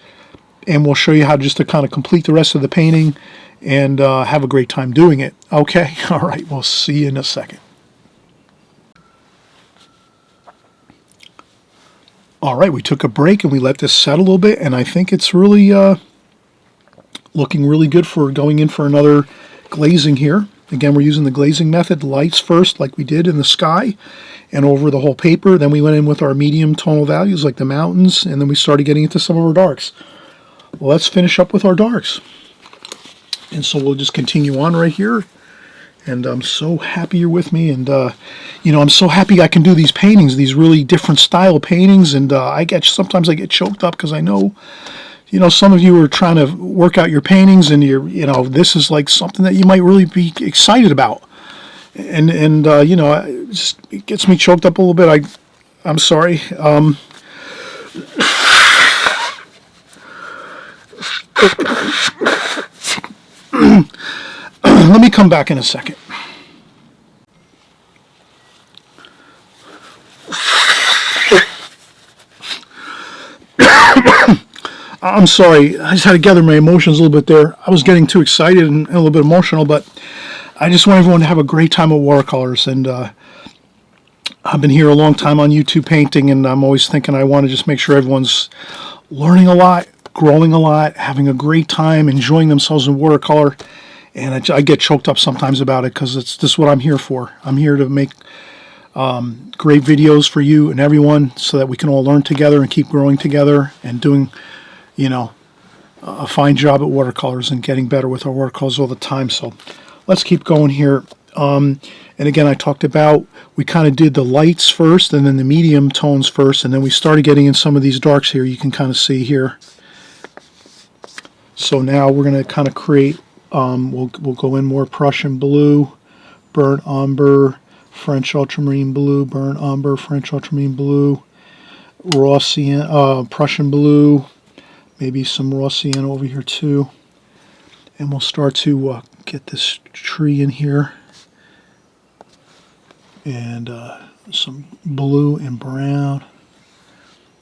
and we'll show you how just to kind of complete the rest of the painting and have a great time doing it. Okay, all right, we'll see you in a second. All right, we took a break and we let this set a little bit, and I think it's really looking really good for going in for another glazing here. Again, we're using the glazing method, lights first, like we did in the sky, and over the whole paper. Then we went in with our medium tonal values, like the mountains, and then we started getting into some of our darks. Well, let's finish up with our darks. And so we'll just continue on right here. And I'm so happy you're with me. And, I'm so happy I can do these paintings, these really different style paintings. And sometimes I get choked up because I know, some of you are trying to work out your paintings and this is like something that you might really be excited about. And it gets me choked up a little bit. I'm sorry. Let me come back in a second. I'm sorry. I just had to gather my emotions a little bit there. I was getting too excited and a little bit emotional, but I just want everyone to have a great time with watercolors. And I've been here a long time on YouTube painting, and I'm always thinking I want to just make sure everyone's learning a lot, growing a lot, having a great time, enjoying themselves in watercolor. And I get choked up sometimes about it because it's just what I'm here for. I'm here to make great videos for you and everyone so that we can all learn together and keep growing together and doing, a fine job at watercolors and getting better with our watercolors all the time. So let's keep going here. And again, I talked about, we kind of did the lights first and then the medium tones first, and then we started getting in some of these darks here. You can kind of see here. So now we're going to kind of create, we'll go in more Prussian blue, burnt umber, French ultramarine blue, burnt umber, French ultramarine blue, raw sienna, Prussian blue, maybe some raw sienna over here too. And we'll start to get this tree in here. And some blue and brown.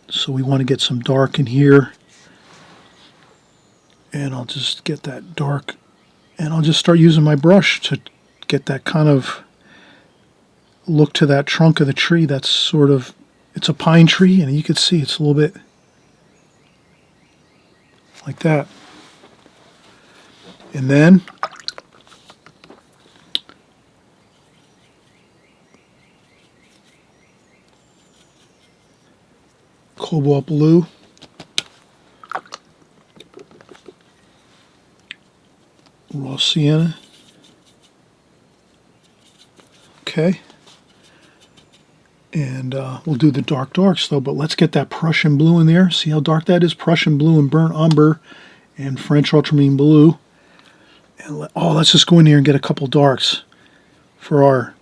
So we want to get some dark in here. And I'll just get that dark. And I'll just start using my brush to get that kind of look to that trunk of the tree. That's sort of, it's a pine tree, and you can see it's a little bit like that. And then cobalt blue, raw sienna. Okay. And we'll do the darks though, but let's get that Prussian blue in there. See how dark that is? Prussian blue and burnt umber and French ultramarine blue. And let's just go in here and get a couple darks for our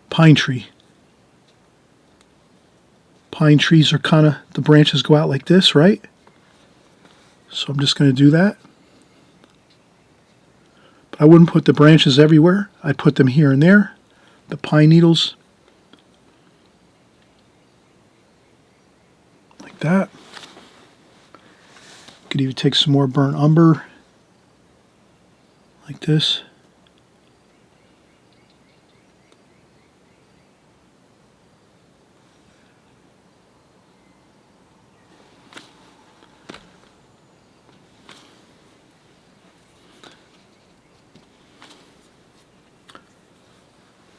pine tree. Pine trees are kind of, the branches go out like this, right? So I'm just going to do that. But I wouldn't put the branches everywhere. I'd put them here and there. The pine needles. Like that. Could even take some more burnt umber. Like this.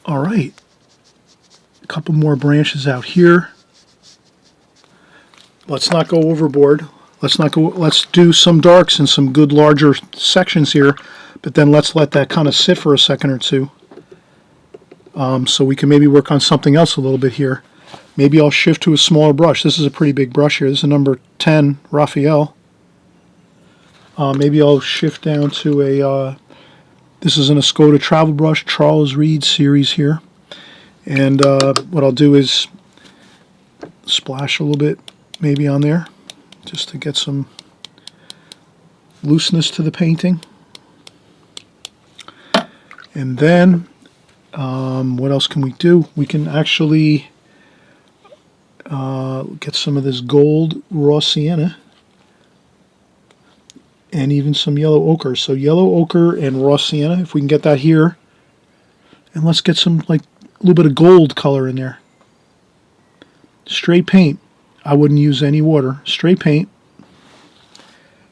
All right, a couple more branches out here. Let's not go overboard. Let's do some darks and some good larger sections here, but then let's let that kind of sit for a second or two. So we can maybe work on something else a little bit here. Maybe I'll shift to a smaller brush. This is a pretty big brush here. This is a number 10 Raphael. Maybe I'll shift down to a this is an Escoda travel brush, Charles Reed series here. And what I'll do is splash a little bit maybe on there just to get some looseness to the painting. And then what else can we do? We can actually get some of this gold raw sienna and even some yellow ochre. So yellow ochre and raw sienna, if we can get that here. And let's get some, like, a little bit of gold color in there. Straight paint. I wouldn't use any water. Straight paint.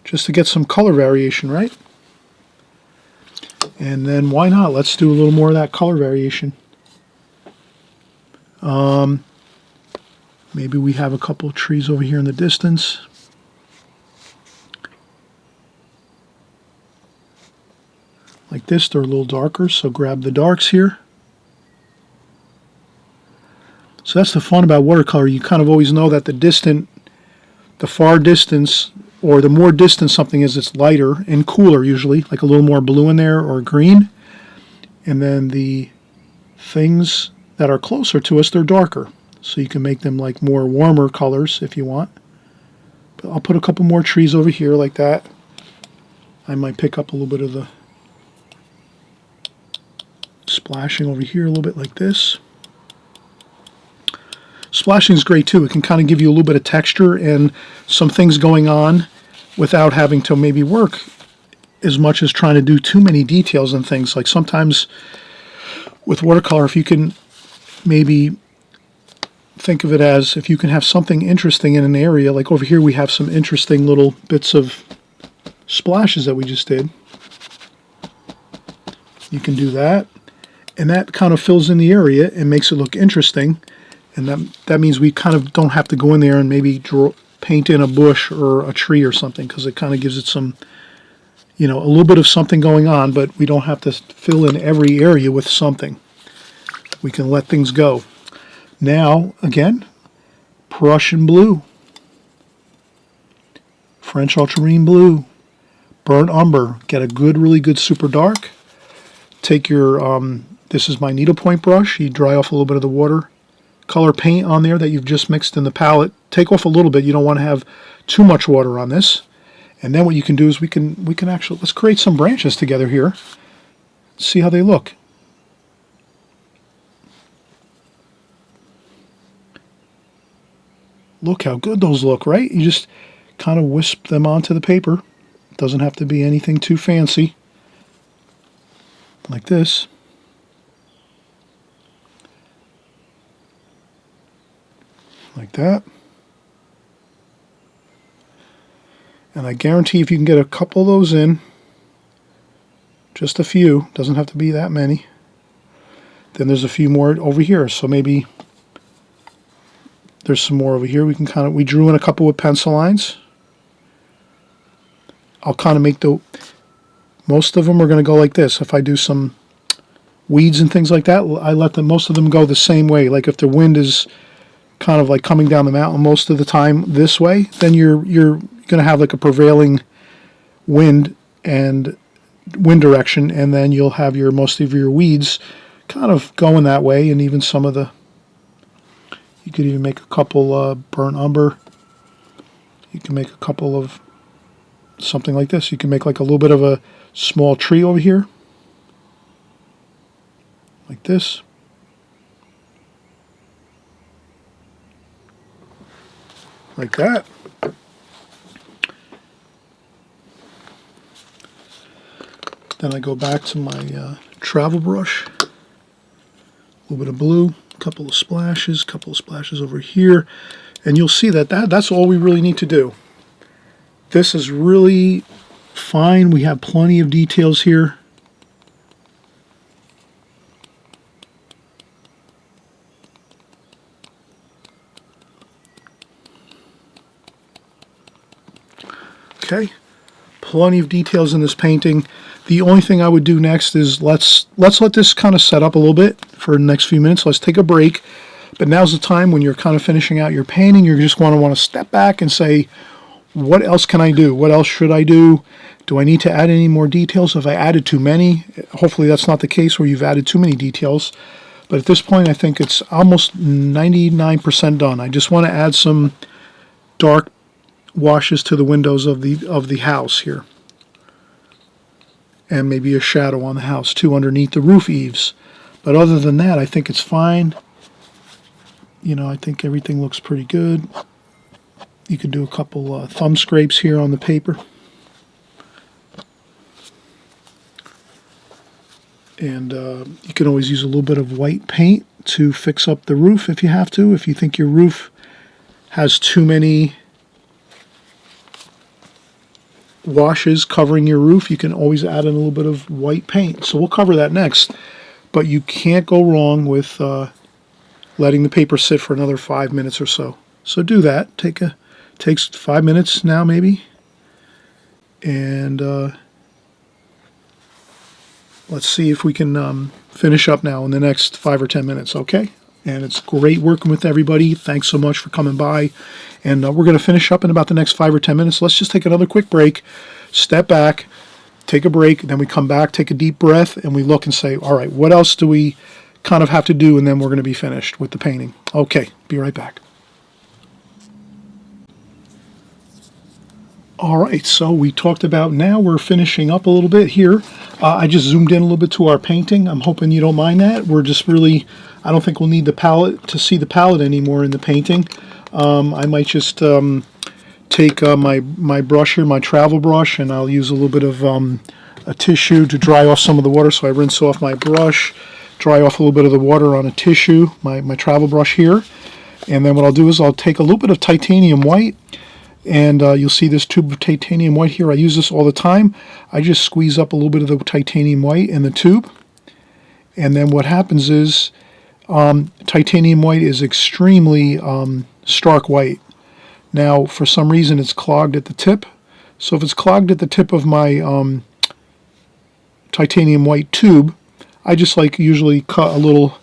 Just to get some color variation, right? And then why not? Let's do a little more of that color variation. Maybe we have a couple of trees over here in the distance. Like this, they're a little darker, so grab the darks here. So that's the fun about watercolor. You kind of always know that the far distance, or the more distant something is, it's lighter and cooler usually, like a little more blue in there or green. And then the things that are closer to us, they're darker. So you can make them like more warmer colors if you want. But I'll put a couple more trees over here like that. I might pick up a little bit of the splashing over here a little bit like this. Splashing is great too. It can kind of give you a little bit of texture and some things going on without having to maybe work as much as trying to do too many details and things. Like sometimes with watercolor, if you can maybe think of it as if you can have something interesting in an area, like over here we have some interesting little bits of splashes that we just did. You can do that. And that kind of fills in the area and makes it look interesting. And that means we kind of don't have to go in there and maybe paint in a bush or a tree or something, because it kind of gives it some, you know, a little bit of something going on, but we don't have to fill in every area with something. We can let things go. Now, again, Prussian blue, French ultramarine blue, burnt umber. Get a good, really good super dark. Take your, this is my needlepoint brush. You dry off a little bit of the watercolor paint on there that you've just mixed in the palette. Take off a little bit. You don't want to have too much water on this. And then what you can do is we can actually, let's create some branches together here. See how they look. Look how good those look, right? You just kind of wisp them onto the paper. It doesn't have to be anything too fancy. Like this. Like that. And I guarantee if you can get a couple of those in, just a few, doesn't have to be that many, then there's a few more over here. So maybe there's some more over here. We drew in a couple with pencil lines. I'll kind of make most of them are going to go like this. If I do some weeds and things like that, I let most of them go the same way. Like if the wind is kind of like coming down the mountain most of the time this way, then you're going to have like a prevailing wind direction, and then you'll have most of your weeds kind of going that way, and even some of the, you could even make a couple burnt umber. You can make a couple of something like this. You can make like a little bit of a small tree over here, like this. Like that. Then I go back to my travel brush, a little bit of blue, a couple of splashes over here, and you'll see that's all we really need to do. This is really fine. We have plenty of details here. Okay, plenty of details in this painting. The only thing I would do next is let's let this kind of set up a little bit for the next few minutes. Let's take a break. But now's the time when you're kind of finishing out your painting. You just want to step back and say, what else can I do? What else should I do? Do I need to add any more details? Have I added too many? Hopefully that's not the case where you've added too many details. But at this point, I think it's almost 99% done. I just want to add some dark washes to the windows of the house here, and maybe a shadow on the house too underneath the roof eaves. But other than that, I think it's fine. I think everything looks pretty good. You could do a couple thumb scrapes here on the paper, and you can always use a little bit of white paint to fix up the roof if you have to. If you think your roof has too many washes covering your roof, you can always add in a little bit of white paint. So we'll cover that next. But you can't go wrong with letting the paper sit for another 5 minutes or so. So do that. Takes 5 minutes now maybe. And let's see if we can finish up now in the next 5 or 10 minutes, okay? And it's great working with everybody. Thanks so much for coming by. And we're going to finish up in about the next 5 or 10 minutes. Let's just take another quick break, step back, take a break, then we come back, take a deep breath, and we look and say, all right, what else do we kind of have to do? And then we're going to be finished with the painting. Okay, be right back. All right, so we talked about, now we're finishing up a little bit here. I just zoomed in a little bit to our painting. I'm hoping you don't mind that. We're just really, I don't think we'll need the palette to see the palette anymore in the painting. I might just take my brush here, my travel brush, and I'll use a little bit of a tissue to dry off some of the water. So I rinse off my brush, dry off a little bit of the water on a tissue, my travel brush here. And then what I'll do is I'll take a little bit of titanium white, and you'll see this tube of titanium white here. I use this all the time. I just squeeze up a little bit of the titanium white in the tube. And then what happens is titanium white is extremely stark white. Now, for some reason, it's clogged at the tip. So if it's clogged at the tip of my titanium white tube, I just usually cut a little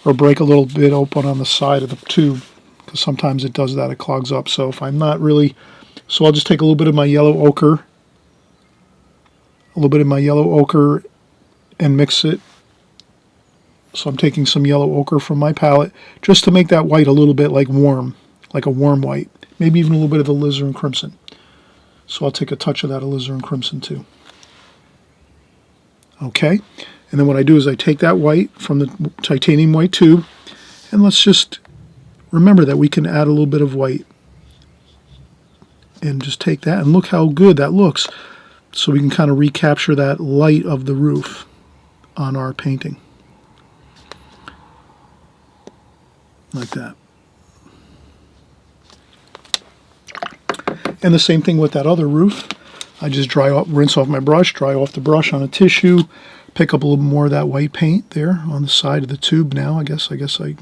or break a little bit open on the side of the tube, because sometimes it does that, it clogs up. So if I'm not really, so I'll just take a little bit of my yellow ochre, and mix it. So I'm taking some yellow ochre from my palette just to make that white a little bit warm, like a warm white, maybe even a little bit of the alizarin crimson. So I'll take a touch of that alizarin crimson too. Okay, and then what I do is I take that white from the titanium white tube, and let's just remember that we can add a little bit of white. And just take that, and look how good that looks. So we can kind of recapture that light of the roof on our painting. Like that. And the same thing with that other roof. I just rinse off my brush, dry off the brush on a tissue, pick up a little more of that white paint there on the side of the tube now. I guess the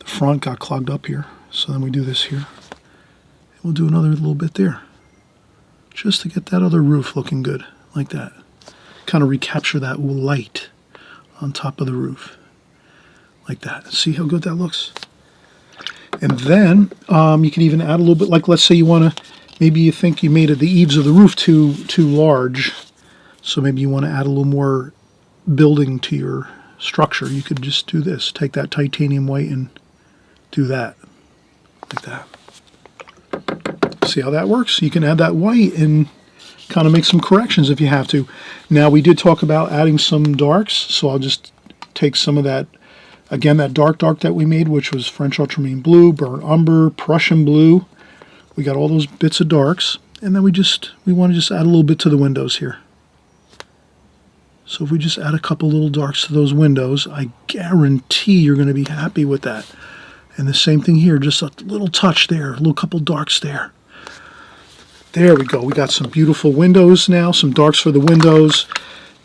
front got clogged up here. So then we do this here. And we'll do another little bit there, just to get that other roof looking good, like that. Kind of recapture that light on top of the roof, like that. See how good that looks? And then you can even add a little bit, like let's say you want to, maybe you think you made the eaves of the roof too large, so maybe you want to add a little more building to your structure. You could just do this, take that titanium white and do that, like that. See how that works? You can add that white and kind of make some corrections if you have to. Now we did talk about adding some darks, so I'll just take some of that, again, that dark that we made, which was French ultramarine blue, burnt umber, Prussian blue. We got all those bits of darks, and then we want to just add a little bit to the windows here. So if we just add a couple little darks to those windows, I guarantee you're going to be happy with that. And the same thing here, just a little touch there, a little couple darks there. There we go. We got some beautiful windows now, some darks for the windows.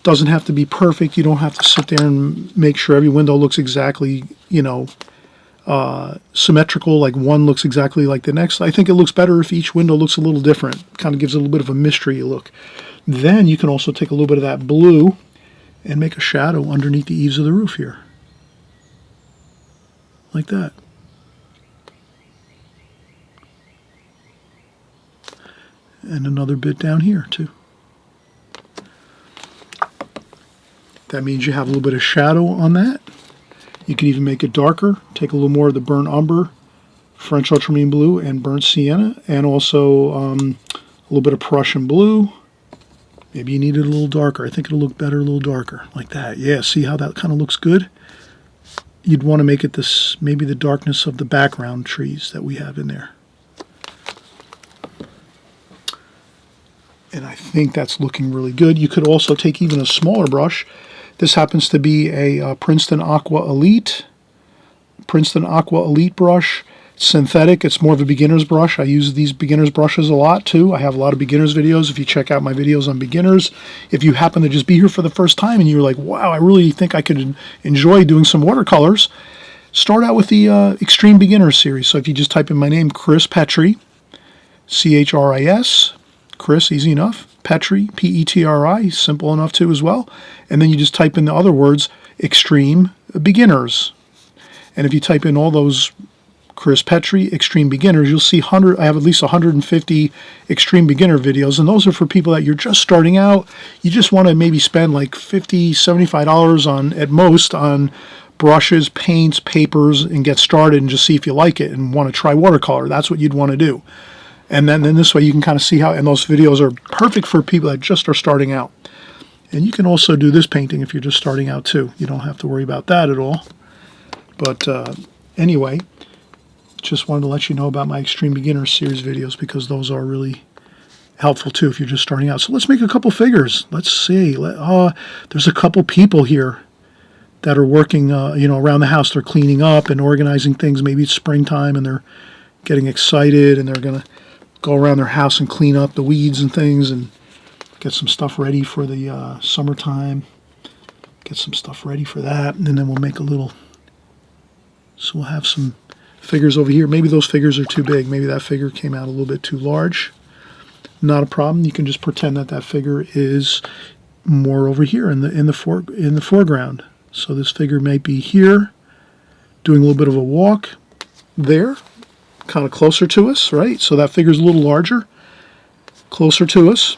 Doesn't have to be perfect. You don't have to sit there and make sure every window looks exactly, you know, symmetrical, like one looks exactly like the next. I think it looks better if each window looks a little different. Kind of gives it a little bit of a mystery look. Then you can also take a little bit of that blue and make a shadow underneath the eaves of the roof here. Like that. And another bit down here too. That means you have a little bit of shadow on that. You can even make it darker. Take a little more of the burnt umber, French ultramarine blue, and burnt sienna, and also a little bit of Prussian blue. Maybe you need it a little darker. I think it'll look better a little darker, like that. Yeah, see how that kind of looks good? You'd want to make it this, maybe the darkness of the background trees that we have in there. And I think that's looking really good. You could also take even a smaller brush. This happens to be a Princeton Aqua Elite brush, synthetic. It's more of a beginner's brush. I use these beginner's brushes a lot too. I have a lot of beginners videos. If you check out my videos on beginners, if you happen to just be here for the first time and you're like, wow, I really think I could enjoy doing some watercolors, start out with the Extreme Beginners series. So if you just type in my name, Chris Petri, C-H-R-I-S, Chris, easy enough. Petri, P-E-T-R-I, simple enough too as well. And then you just type in the other words, Extreme Beginners. And if you type in all those Chris Petri, Extreme Beginners, you'll see I have at least 150 Extreme Beginner videos, and those are for people that you're just starting out. You just want to maybe spend like $50, $75 on, at most, on brushes, paints, papers, and get started and just see if you like it and want to try watercolor. That's what you'd want to do. And then this way you can kind of see how, and those videos are perfect for people that just are starting out. And you can also do this painting if you're just starting out too. You don't have to worry about that at all. But anyway, just wanted to let you know about my Extreme Beginner series videos because those are really helpful too if you're just starting out. So let's make a couple figures. Let's see. There's a couple people here that are working around the house. They're cleaning up and organizing things. Maybe it's springtime and they're getting excited and they're going to go around their house and clean up the weeds and things and get some stuff ready for the summertime. Get some stuff ready for that, and then we'll make a little. So we'll have some figures over here. Maybe those figures are too big. Maybe that figure came out a little bit too large. Not a problem. You can just pretend that figure is more over here in the foreground. So this figure might be here, doing a little bit of a walk there, kind of closer to us, right? So that figure's a little larger, closer to us.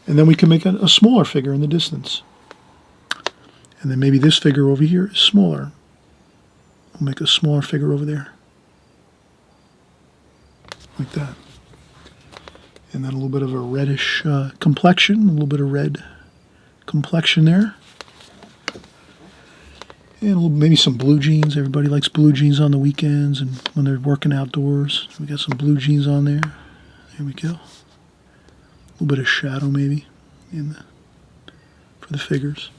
And then we can make a smaller figure in the distance. And then maybe this figure over here is smaller. We'll make a smaller figure over there. Like that. And then a little bit of a reddish complexion, a little bit of red complexion there. And maybe some blue jeans. Everybody likes blue jeans on the weekends and when they're working outdoors. We got some blue jeans on there. There we go. A little bit of shadow maybe for the figures.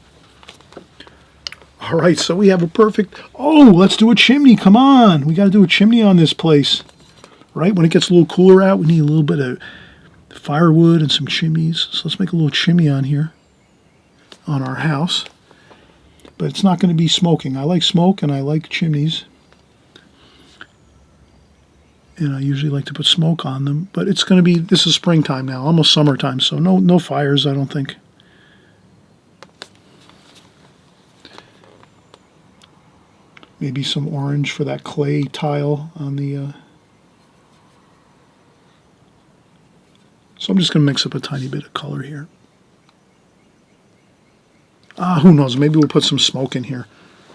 All right, so we have a perfect... Oh, let's do a chimney. Come on. We got to do a chimney on this place. Right? When it gets a little cooler out, we need a little bit of firewood and some chimneys. So let's make a little chimney on here on our house. But it's not going to be smoking. I like smoke and I like chimneys. And I usually like to put smoke on them. But it's going to be... This is springtime now, almost summertime, so no fires, I don't think. Maybe some orange for that clay tile on the... So I'm just going to mix up a tiny bit of color here. Who knows? Maybe we'll put some smoke in here.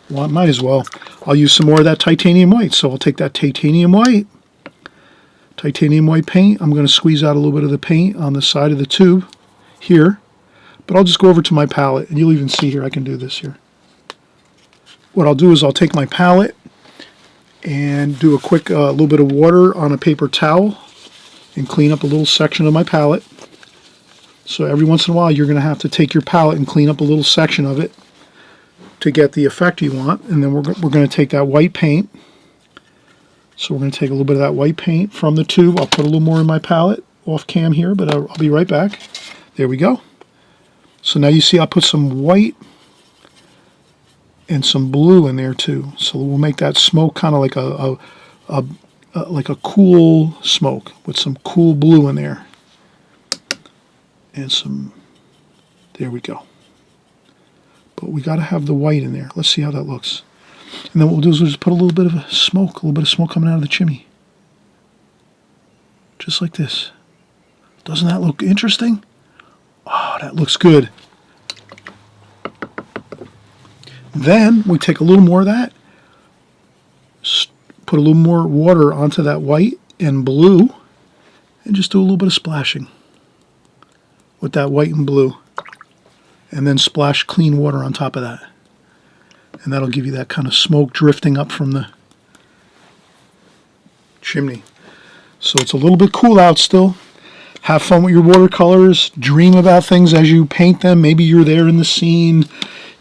Well, might as well. I'll use some more of that titanium white. So I'll take that titanium white paint. I'm going to squeeze out a little bit of the paint on the side of the tube here. But I'll just go over to my palette, and you'll even see here I can do this here. What I'll do is I'll take my palette and do a quick little bit of water on a paper towel and clean up a little section of my palette. So every once in a while you're going to have to take your palette and clean up a little section of it to get the effect you want. And then we're going to take that white paint. So we're going to take a little bit of that white paint from the tube. I'll put a little more in my palette off cam here, but I'll be right back. There we go. So now you see I put some white and some blue in there too. So we'll make that smoke kind of like a cool smoke with some cool blue in there. And some, there we go. But we got to have the white in there. Let's see how that looks. And then what we'll do is we'll just put a little bit of smoke coming out of the chimney. Just like this. Doesn't that look interesting? Oh, that looks good. Then we take a little more of that, put a little more water onto that white and blue, and just do a little bit of splashing with that white and blue. And then splash clean water on top of that. And that'll give you that kind of smoke drifting up from the chimney. So it's a little bit cool out still. Have fun with your watercolors. Dream about things as you paint them. Maybe you're there in the scene.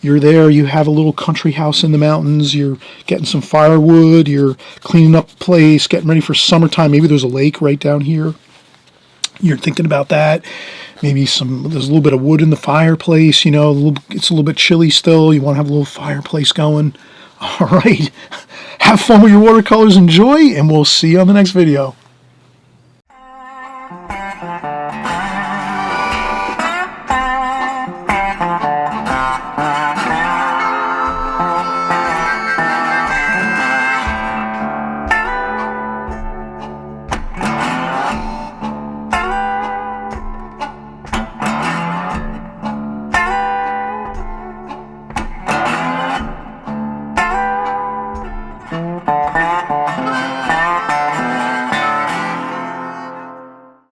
You're there, you have a little country house in the mountains, you're getting some firewood, you're cleaning up the place, getting ready for summertime. Maybe there's a lake right down here. You're thinking about that. Maybe there's a little bit of wood in the fireplace, you know, it's a little bit chilly still. You want to have a little fireplace going. All right. Have fun with your watercolors, enjoy, and we'll see you on the next video.